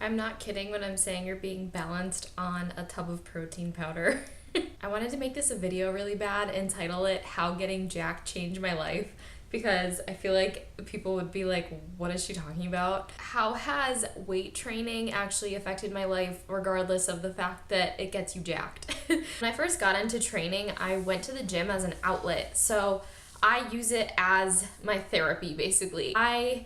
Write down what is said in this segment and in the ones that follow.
I'm not kidding when I'm saying you're being balanced on a tub of protein powder. I wanted to make this a video really bad and title it How Getting Jacked Changed My Life, because I feel like people would be like, what is she talking about? How has weight training actually affected my life regardless of the fact that it gets you jacked? When I first got into training, I went to the gym as an outlet. So I use it as my therapy, basically. I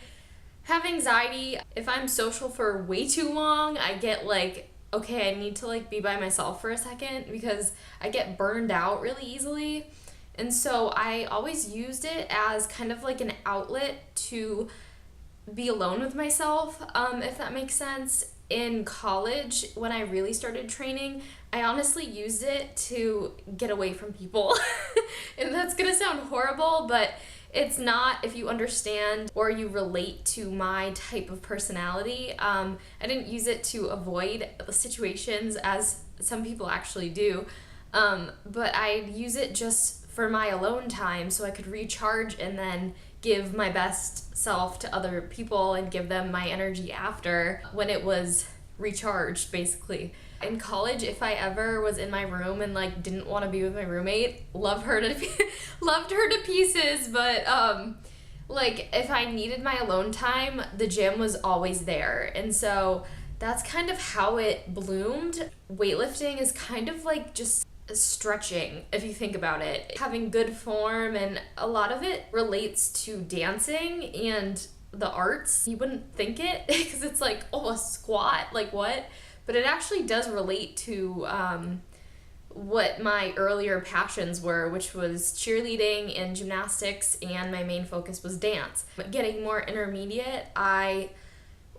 have anxiety. If I'm social for way too long, I get like, okay, I need to like be by myself for a second because I get burned out really easily. And so I always used it as kind of like an outlet to be alone with myself, if that makes sense. In college, when I really started training, I honestly used it to get away from people. And that's gonna sound horrible, but it's not if you understand or you relate to my type of personality. I didn't use it to avoid the situations as some people actually do, but I use it just for my alone time so I could recharge and then give my best self to other people and give them my energy after when it was recharged, basically. In college, if I ever was in my room and like didn't want to be with my roommate, loved her to pieces, but like if I needed my alone time, the gym was always there. And so that's kind of how it bloomed. Weightlifting is kind of like just stretching, if you think about it. Having good form, and a lot of it relates to dancing and the arts. You wouldn't think it because it's like, oh, a squat, like what? But it actually does relate to what my earlier passions were, which was cheerleading and gymnastics, and my main focus was dance. But getting more intermediate, I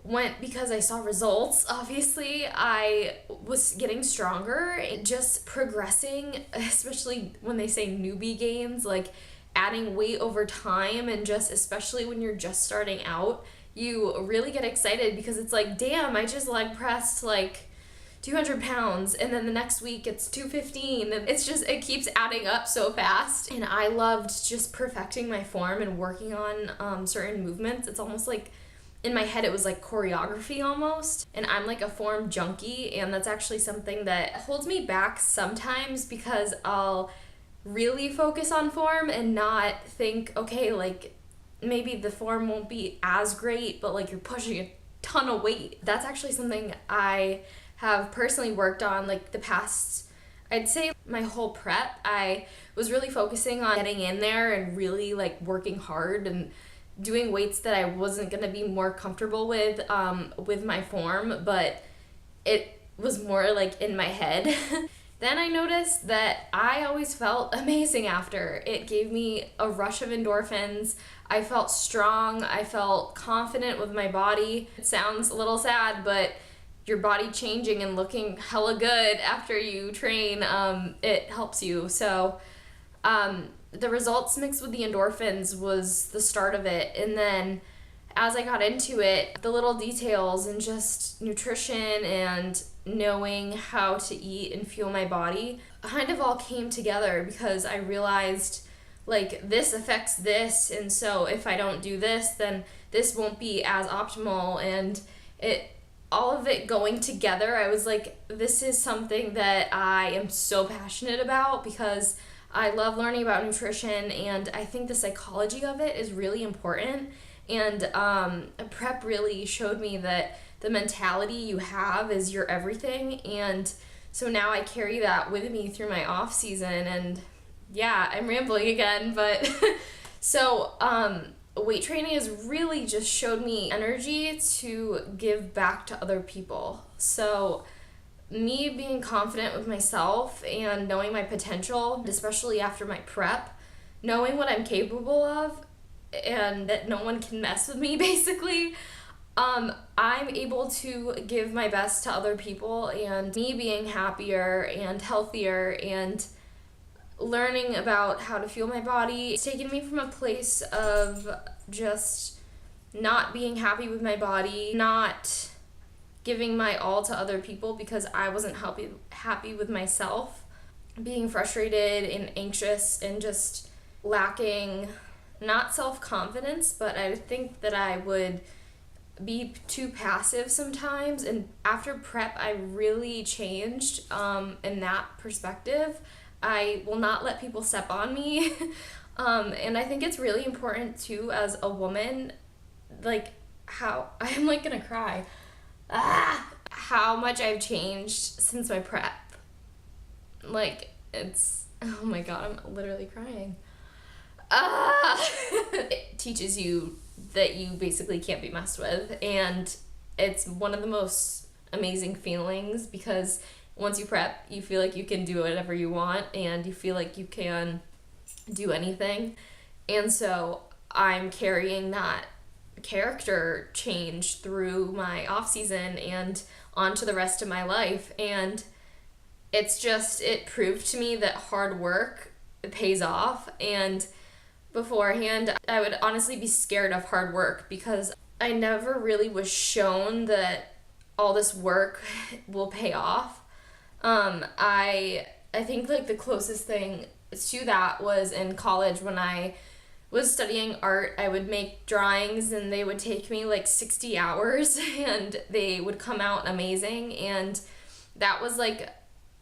went because I saw results, obviously. I was getting stronger, just progressing, especially when they say newbie gains, like adding weight over time, and just especially when you're just starting out, you really get excited because it's like, damn, I just leg pressed like 200 pounds and then the next week it's 215, and it's just, it keeps adding up so fast. And I loved just perfecting my form and working on certain movements. It's almost like, in my head, it was like choreography almost. And I'm like a form junkie, and that's actually something that holds me back sometimes because I'll really focus on form and not think, okay, like maybe the form won't be as great, but like you're pushing a ton of weight. That's actually something I have personally worked on like the past, I'd say my whole prep. I was really focusing on getting in there and really like working hard and doing weights that I wasn't gonna be more comfortable with my form, but it was more like in my head. Then I noticed that I always felt amazing after. It gave me a rush of endorphins. I felt strong. I felt confident with my body. It sounds a little sad, but your body changing and looking hella good after you train, it helps you. So the results mixed with the endorphins was the start of it. And then as I got into it, the little details and just nutrition and knowing how to eat and fuel my body kind of all came together because I realized like this affects this, and so if I don't do this, then this won't be as optimal. And it, all of it going together, I was like, this is something that I am so passionate about because I love learning about nutrition, and I think the psychology of it is really important. And prep really showed me that the mentality you have is your everything. And so now I carry that with me through my off season. And yeah, I'm rambling again, but so weight training has really just showed me energy to give back to other people. So me being confident with myself and knowing my potential, especially after my prep, knowing what I'm capable of and that no one can mess with me, basically, I'm able to give my best to other people, and me being happier and healthier and learning about how to fuel my body, it's taken me from a place of just not being happy with my body, not giving my all to other people because I wasn't happy with myself, being frustrated and anxious and just lacking, not self-confidence, but I think that I would be too passive sometimes, and after prep I really changed in that perspective. I will not let people step on me. And I think it's really important too as a woman, like how I'm like gonna cry. How much I've changed since my prep. Like it's, oh my god, I'm literally crying. It teaches you that you basically can't be messed with, and it's one of the most amazing feelings because once you prep, you feel like you can do whatever you want and you feel like you can do anything. And so I'm carrying that character change through my off season and onto the rest of my life, and it proved to me that hard work pays off. And beforehand, I would honestly be scared of hard work because I never really was shown that all this work will pay off. I think like the closest thing to that was in college when I was studying art. I would make drawings and they would take me like 60 hours and they would come out amazing, and that was like,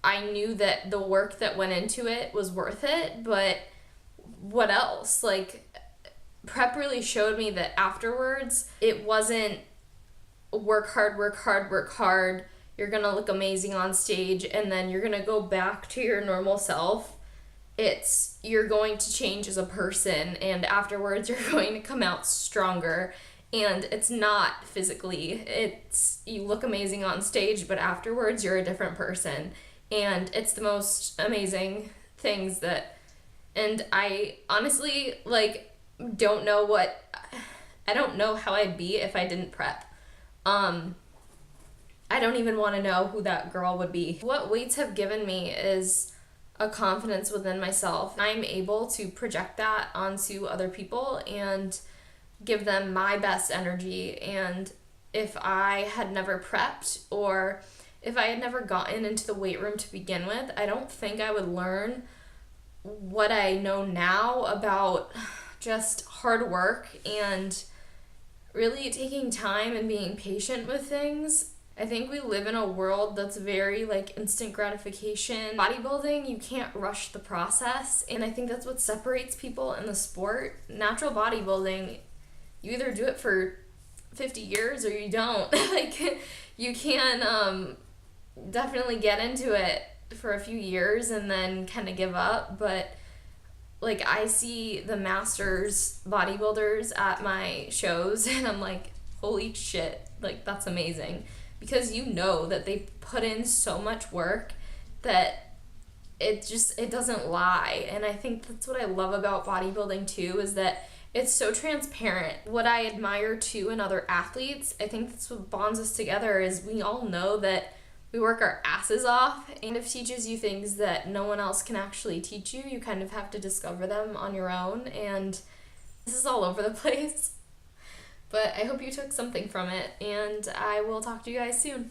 I knew that the work that went into it was worth it, but what else? Like, prep really showed me that afterwards, it wasn't work hard, work hard, work hard, you're gonna look amazing on stage, and then you're gonna go back to your normal self. It's, you're going to change as a person, and afterwards you're going to come out stronger. And it's not physically, it's, you look amazing on stage, but afterwards you're a different person. And it's the most amazing things that, and I honestly like don't know I don't know how I'd be if I didn't prep. I don't even want to know who that girl would be. What weights have given me is a confidence within myself. I'm able to project that onto other people and give them my best energy. And if I had never prepped, or if I had never gotten into the weight room to begin with, I don't think I would learn what I know now about just hard work and really taking time and being patient with things. I think we live in a world that's very like instant gratification. Bodybuilding, you can't rush the process, and I think that's what separates people in the sport. Natural bodybuilding, you either do it for 50 years or you don't. Like, you can definitely get into it for a few years and then kind of give up, but like, I see the masters bodybuilders at my shows and I'm like, holy shit, like, that's amazing, because you know that they put in so much work that it doesn't lie. And I think that's what I love about bodybuilding too, is that it's so transparent. What I admire too in other athletes, I think that's what bonds us together, is we all know that we work our asses off, and it teaches you things that no one else can actually teach you. You kind of have to discover them on your own, and this is all over the place. But I hope you took something from it, and I will talk to you guys soon.